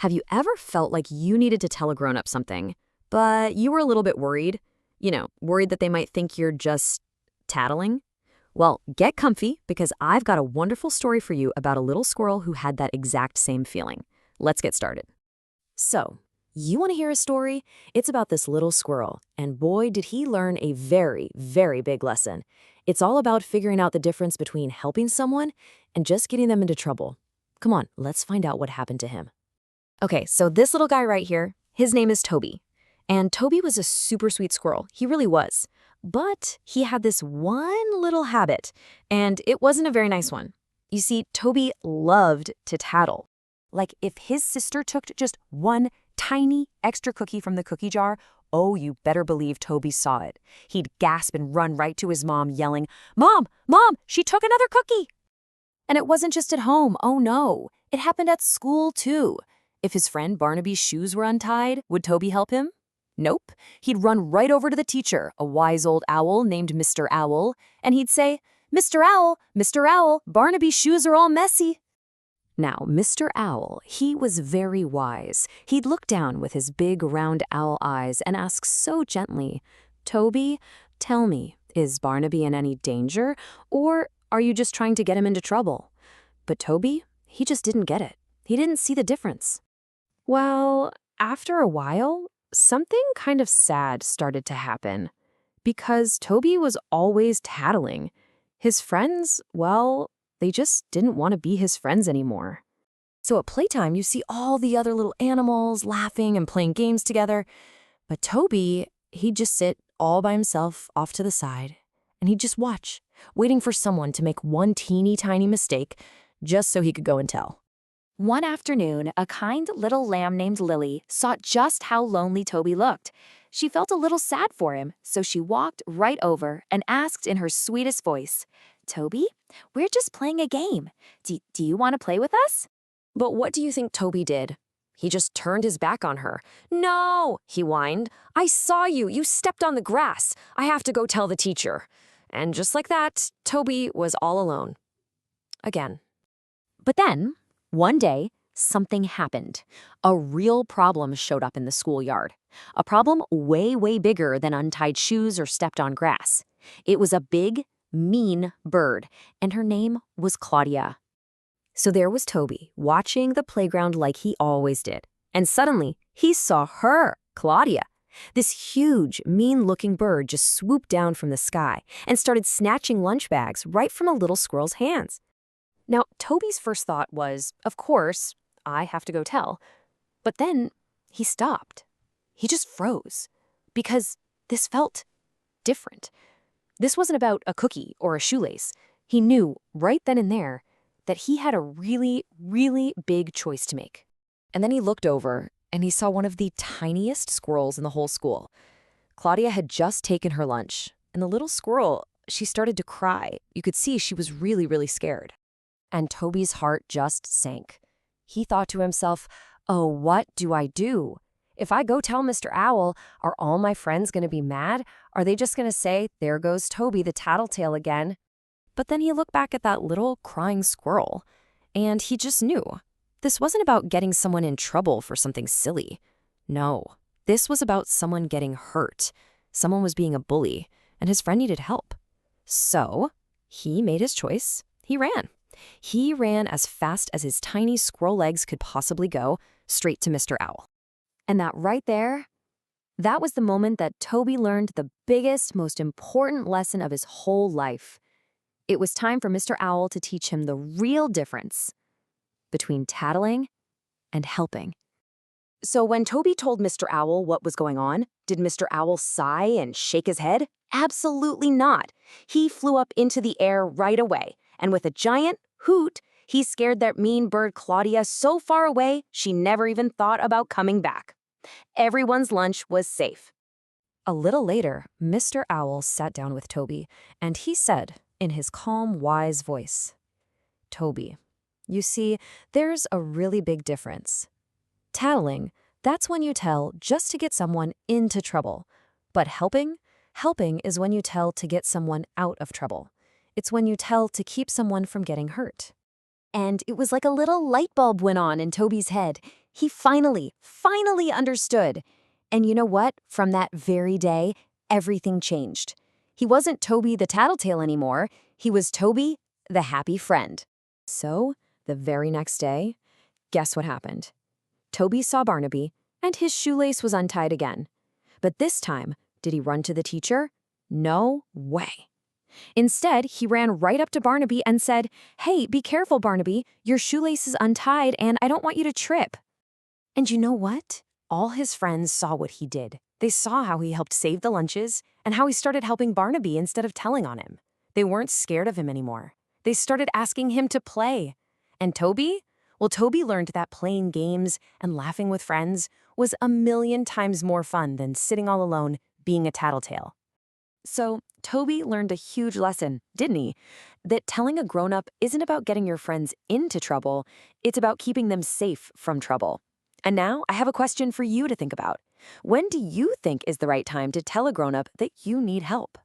Have you ever felt like you needed to tell a grown-up something, but you were a little bit worried? Worried that they might think you're just tattling? Well, get comfy because I've got a wonderful story for you about a little squirrel who had that exact same feeling. Let's get started. So, you want to hear a story? It's about this little squirrel, and boy, did he learn a very, very big lesson. It's all about figuring out the difference between helping someone and just getting them into trouble. Come on, let's find out what happened to him. Okay, so this little guy right here, his name is Toby. And Toby was a super sweet squirrel. He really was. But he had this one little habit, and it wasn't a very nice one. You see, Toby loved to tattle. Like if his sister took just one tiny extra cookie from the cookie jar, oh, you better believe Toby saw it. He'd gasp and run right to his mom, yelling, "Mom, Mom, she took another cookie!" And it wasn't just at home, oh no. It happened at school too. If his friend Barnaby's shoes were untied, would Toby help him? Nope. He'd run right over to the teacher, a wise old owl named Mr. Owl, and he'd say, Mr. Owl, Barnaby's shoes are all messy." Now, Mr. Owl, he was very wise. He'd look down with his big round owl eyes and ask so gently, "Toby, tell me, is Barnaby in any danger, or are you just trying to get him into trouble?" But Toby, he just didn't get it. He didn't see the difference. Well, after a while, something kind of sad started to happen. Because Toby was always tattling. His friends, well, they just didn't want to be his friends anymore. So at playtime, you see all the other little animals laughing and playing games together. But Toby, he'd just sit all by himself off to the side, and he'd just watch, waiting for someone to make one teeny tiny mistake, just so he could go and tell. One afternoon, a kind little lamb named Lily saw just how lonely Toby looked. She felt a little sad for him, so she walked right over and asked in her sweetest voice, "Toby, we're just playing a game. Do you want to play with us?" But what do you think Toby did? He just turned his back on her. "No," he whined. "I saw you. You stepped on the grass. I have to go tell the teacher." And just like that, Toby was all alone. Again. But then, one day, something happened. A real problem showed up in the schoolyard. A problem way, way bigger than untied shoes or stepped on grass. It was a big, mean bird, and her name was Claudia. So there was Toby, watching the playground like he always did. And suddenly, he saw her, Claudia. This huge, mean-looking bird just swooped down from the sky and started snatching lunch bags right from a little squirrel's hands. Now, Toby's first thought was, of course, I have to go tell. But then he stopped. He just froze. Because this felt different. This wasn't about a cookie or a shoelace. He knew right then and there that he had a really, really big choice to make. And then he looked over and he saw one of the tiniest squirrels in the whole school. Claudia had just taken her lunch, and the little squirrel, she started to cry. You could see she was really, really scared. And Toby's heart just sank. He thought to himself, "Oh, what do I do? If I go tell Mr. Owl, are all my friends going to be mad? Are they just going to say, 'There goes Toby the tattletale again'?" But then he looked back at that little crying squirrel, and he just knew. This wasn't about getting someone in trouble for something silly. No, this was about someone getting hurt. Someone was being a bully, and his friend needed help. So he made his choice. He ran. He ran as fast as his tiny squirrel legs could possibly go, straight to Mr. Owl. And that right there, that was the moment that Toby learned the biggest, most important lesson of his whole life. It was time for Mr. Owl to teach him the real difference between tattling and helping. So when Toby told Mr. Owl what was going on, did Mr. Owl sigh and shake his head? Absolutely not. He flew up into the air right away, and with a giant hoot, he scared that mean bird Claudia so far away she never even thought about coming back. Everyone's lunch was safe. A little later, Mr. Owl sat down with Toby, and he said, in his calm, wise voice, "Toby, you see, there's a really big difference. Tattling, that's when you tell just to get someone into trouble. But helping is when you tell to get someone out of trouble. It's when you tell to keep someone from getting hurt." And it was like a little light bulb went on in Toby's head. He finally understood. And you know what? From that very day, everything changed. He wasn't Toby the tattletale anymore. He was Toby the happy friend. So, the very next day, guess what happened? Toby saw Barnaby, and his shoelace was untied again. But this time, did he run to the teacher? No way. Instead, he ran right up to Barnaby and said, "Hey, be careful, Barnaby. Your shoelace is untied, and I don't want you to trip." And you know what? All his friends saw what he did. They saw how he helped save the lunches and how he started helping Barnaby instead of telling on him. They weren't scared of him anymore. They started asking him to play. And Toby? Well, Toby learned that playing games and laughing with friends was 1,000,000 times more fun than sitting all alone being a tattletale. So, Toby learned a huge lesson, didn't he? That telling a grown-up isn't about getting your friends into trouble, it's about keeping them safe from trouble. And now, I have a question for you to think about. When do you think is the right time to tell a grown-up that you need help?